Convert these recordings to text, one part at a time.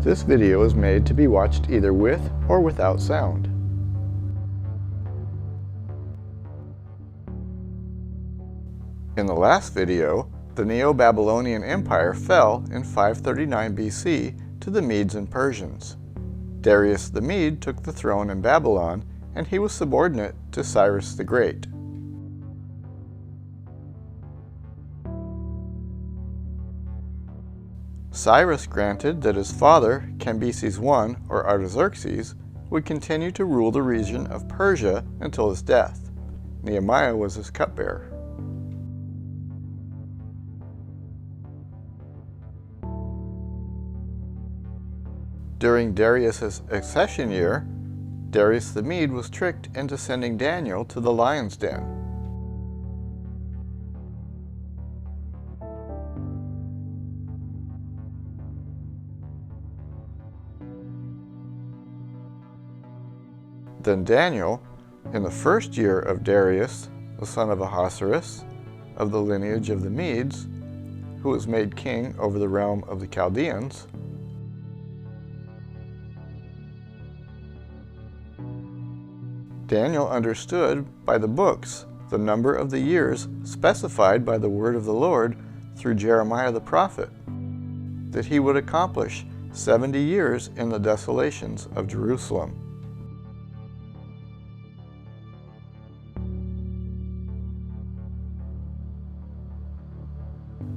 This video is made to be watched either with or without sound. In the last video, the Neo-Babylonian Empire fell in 539 BC to the Medes and Persians. Darius the Mede took the throne in Babylon, and he was subordinate to Cyrus the Great. Cyrus granted that his father, Cambyses I, or Artaxerxes, would continue to rule the region of Persia until his death. Nehemiah was his cupbearer. During Darius' accession year, Darius the Mede was tricked into sending Daniel to the lion's den. Then Daniel, in the first year of Darius, the son of Ahasuerus, of the lineage of the Medes, who was made king over the realm of the Chaldeans, Daniel understood by the books the number of the years specified by the word of the Lord through Jeremiah the prophet, that he would accomplish 70 years in the desolations of Jerusalem.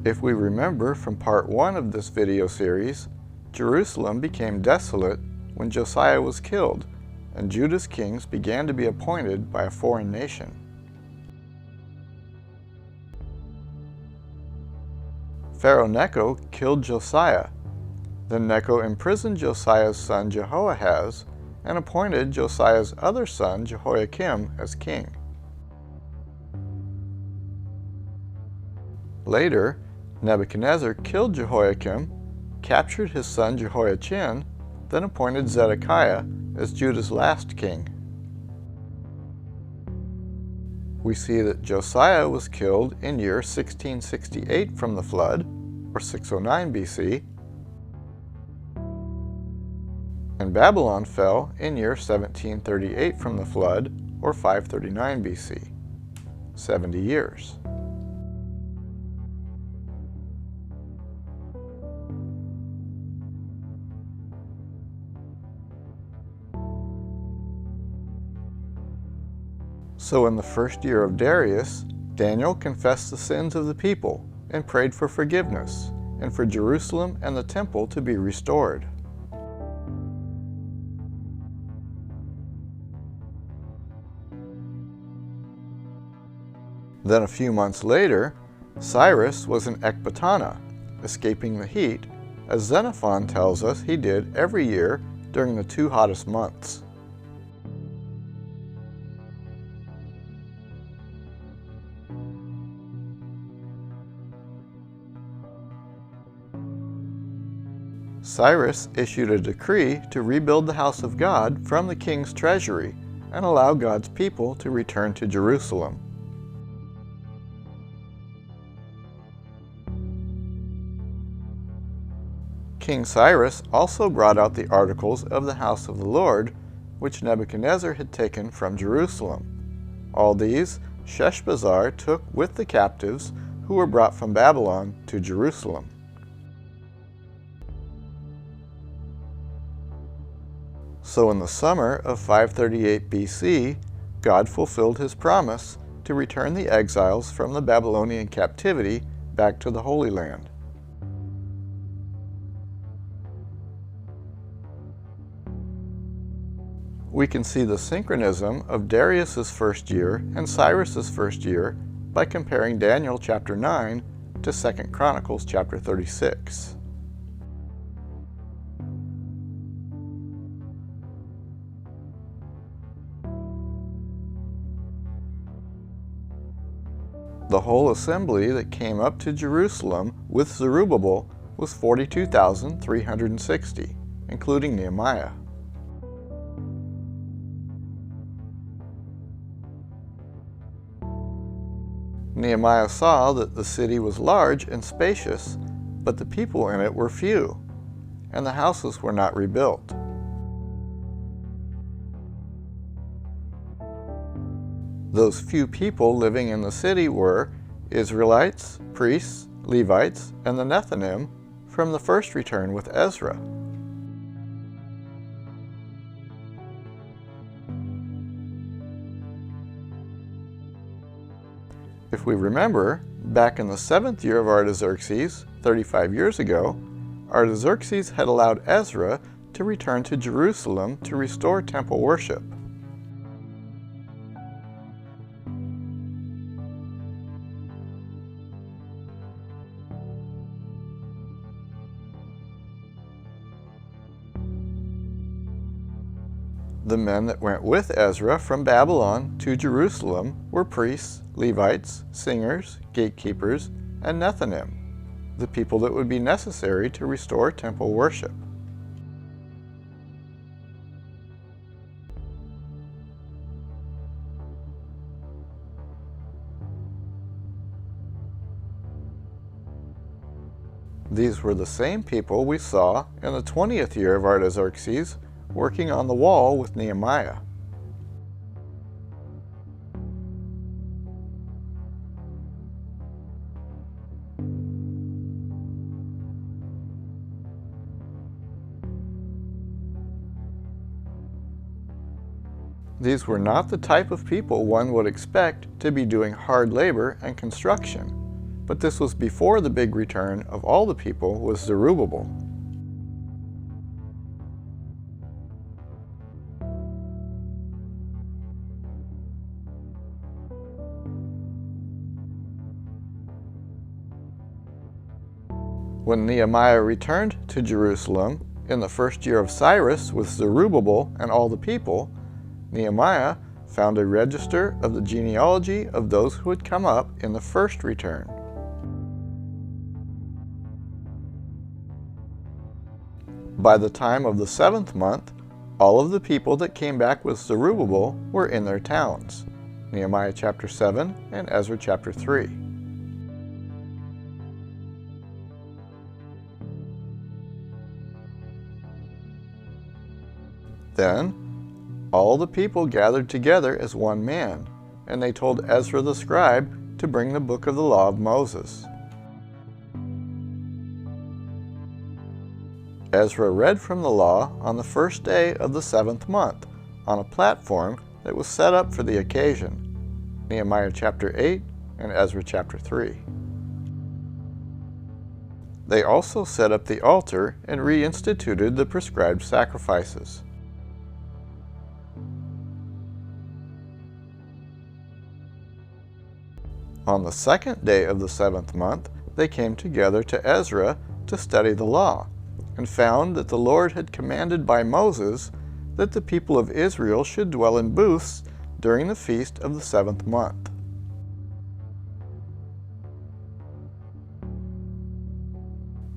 If we remember from part 1 of this video series, Jerusalem became desolate when Josiah was killed, and Judah's kings began to be appointed by a foreign nation. Pharaoh Necho killed Josiah. Then Necho imprisoned Josiah's son Jehoahaz and appointed Josiah's other son Jehoiakim as king. Later, Nebuchadnezzar killed Jehoiakim, captured his son Jehoiachin, then appointed Zedekiah as Judah's last king. We see that Josiah was killed in year 1668 from the flood, or 609 BC, and Babylon fell in year 1738 from the flood, or 539 BC, 70 years. So in the first year of Darius, Daniel confessed the sins of the people and prayed for forgiveness, and for Jerusalem and the temple to be restored. Then a few months later, Cyrus was in Ecbatana, escaping the heat, as Xenophon tells us he did every year during the 2 hottest months. Cyrus issued a decree to rebuild the house of God from the king's treasury and allow God's people to return to Jerusalem. King Cyrus also brought out the articles of the house of the Lord, which Nebuchadnezzar had taken from Jerusalem. All these Sheshbazzar took with the captives who were brought from Babylon to Jerusalem. So in the summer of 538 BC, God fulfilled his promise to return the exiles from the Babylonian captivity back to the Holy Land. We can see the synchronism of Darius's first year and Cyrus's first year by comparing Daniel chapter 9 to 2 Chronicles chapter 36. The whole assembly that came up to Jerusalem with Zerubbabel was 42,360, including Nehemiah. Nehemiah saw that the city was large and spacious, but the people in it were few. and the houses were not rebuilt. Those few people living in the city were Israelites, priests, Levites, and the Nethinim from the first return with Ezra. If we remember, back in the 7th year of Artaxerxes, 35 years ago, Artaxerxes had allowed Ezra to return to Jerusalem to restore temple worship. The men that went with Ezra from Babylon to Jerusalem were priests, Levites, singers, gatekeepers, and Nethinim, the people that would be necessary to restore temple worship. These were the same people we saw in the 20th year of Artaxerxes working on the wall with Nehemiah. These were not the type of people one would expect to be doing hard labor and construction, but this was before the big return of all the people with Zerubbabel. When Nehemiah returned to Jerusalem in the 1st year of Cyrus with Zerubbabel and all the people, Nehemiah found a register of the genealogy of those who had come up in the first return. By the time of the 7th month, all of the people that came back with Zerubbabel were in their towns. Nehemiah chapter 7 and Ezra chapter 3. Then all the people gathered together as one man, and they told Ezra the scribe to bring the book of the law of Moses. Ezra read from the law on the 1st day of the 7th month on a platform that was set up for the occasion. Nehemiah chapter 8 and Ezra chapter 3. They also set up the altar and reinstituted the prescribed sacrifices. On the 2nd day of the 7th month, they came together to Ezra to study the law, and found that the Lord had commanded by Moses that the people of Israel should dwell in booths during the feast of the 7th month.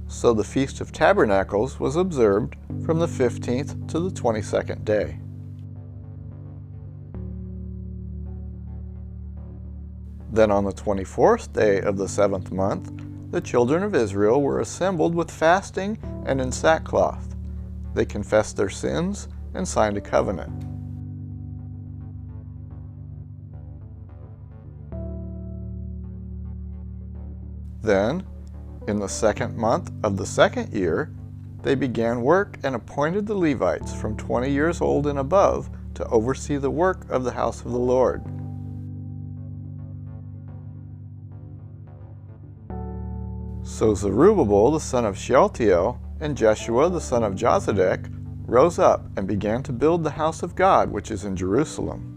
So the Feast of Tabernacles was observed from the 15th to the 22nd day. Then on the 24th day of the 7th month, the children of Israel were assembled with fasting and in sackcloth. They confessed their sins and signed a covenant. Then, in the 2nd month of the 2nd year, they began work and appointed the Levites from 20 years old and above to oversee the work of the house of the Lord. So Zerubbabel the son of Shealtiel and Jeshua the son of Jozadak rose up and began to build the house of God which is in Jerusalem.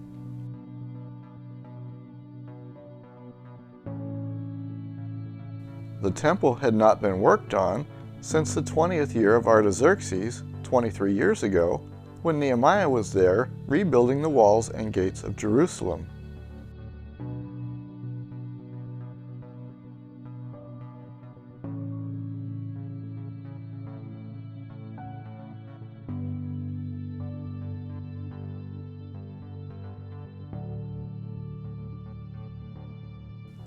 The temple had not been worked on since the 20th year of Artaxerxes, 23 years ago, when Nehemiah was there rebuilding the walls and gates of Jerusalem.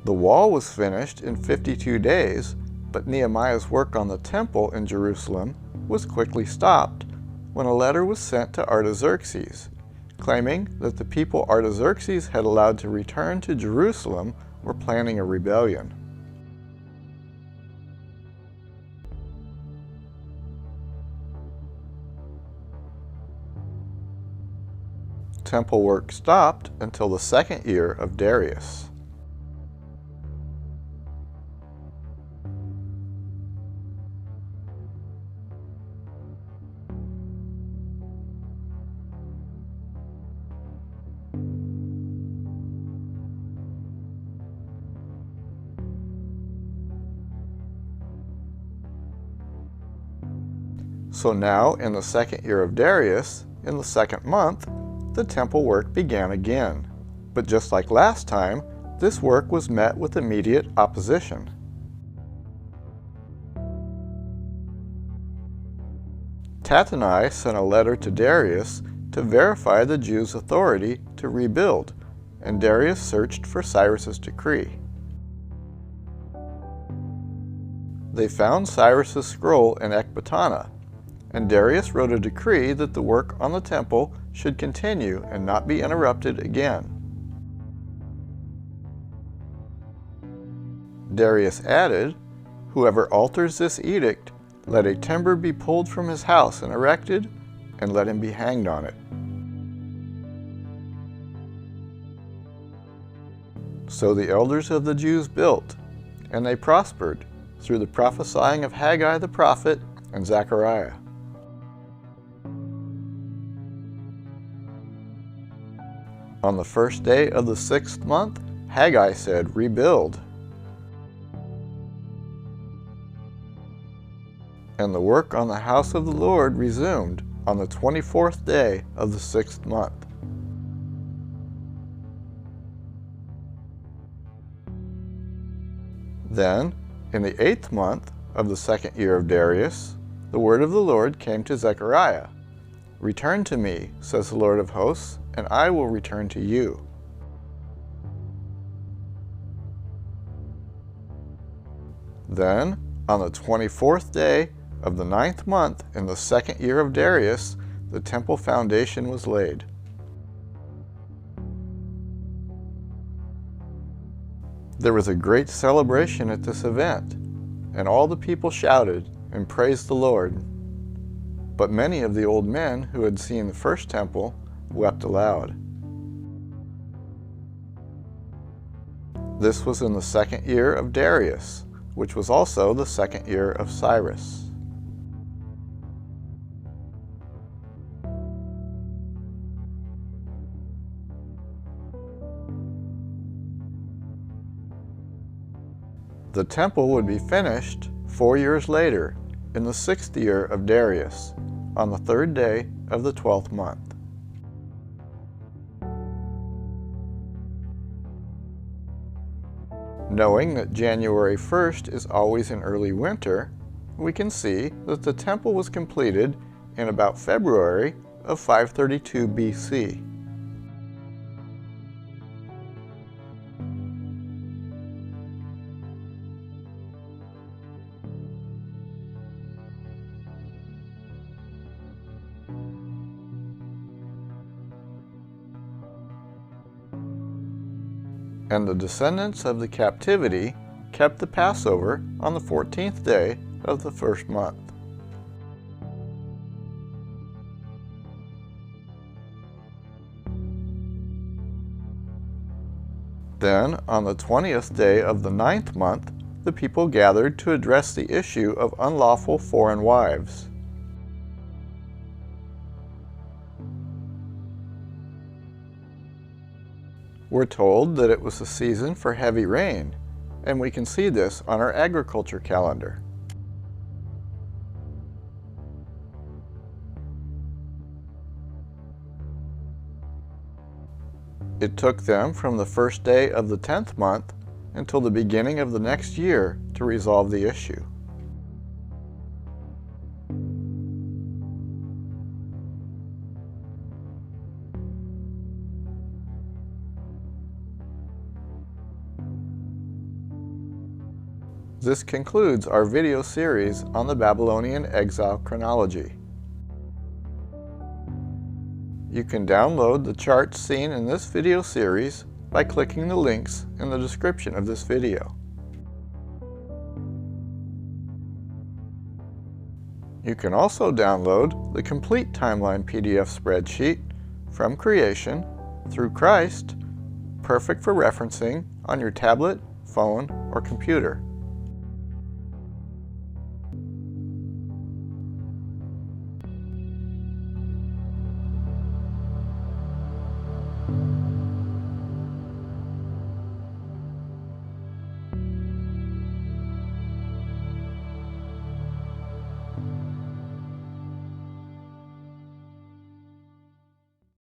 The wall was finished in 52 days, but Nehemiah's work on the temple in Jerusalem was quickly stopped when a letter was sent to Artaxerxes, claiming that the people Artaxerxes had allowed to return to Jerusalem were planning a rebellion. Temple work stopped until the second year of Darius. So now, in the second year of Darius, in the second month, the temple work began again. But just like last time, this work was met with immediate opposition. Tattenai sent a letter to Darius to verify the Jews' authority to rebuild, and Darius searched for Cyrus's decree. They found Cyrus's scroll in Ecbatana, and Darius wrote a decree that the work on the temple should continue and not be interrupted again. Darius added, "Whoever alters this edict, let a timber be pulled from his house and erected, and let him be hanged on it." So the elders of the Jews built, and they prospered through the prophesying of Haggai the prophet and Zechariah. On the first day of the 6th month, Haggai said, "Rebuild." And the work on the house of the Lord resumed on the 24th day of the 6th month. Then, in the 8th month of the second year of Darius, the word of the Lord came to Zechariah. "Return to me, says the Lord of hosts, and I will return to you." Then, on the 24th day of the 9th month in the second year of Darius, the temple foundation was laid. There was a great celebration at this event, and all the people shouted and praised the Lord. But many of the old men who had seen the first temple wept aloud. This was in the second year of Darius, which was also the second year of Cyrus. The temple would be finished 4 years later, in the 6th year of Darius, on the 3rd day of the 12th month. Knowing that January 1st is always in early winter, we can see that the temple was completed in about February of 532 BC. And the descendants of the captivity kept the Passover on the 14th day of the first month. Then, on the 20th day of the 9th month, the people gathered to address the issue of unlawful foreign wives. We're told that it was the season for heavy rain, and we can see this on our agriculture calendar. It took them from the first day of the 10th month until the beginning of the next year to resolve the issue. This concludes our video series on the Babylonian exile chronology. You can download the charts seen in this video series by clicking the links in the description of this video. You can also download the complete timeline PDF spreadsheet from creation through Christ, perfect for referencing on your tablet, phone, or computer.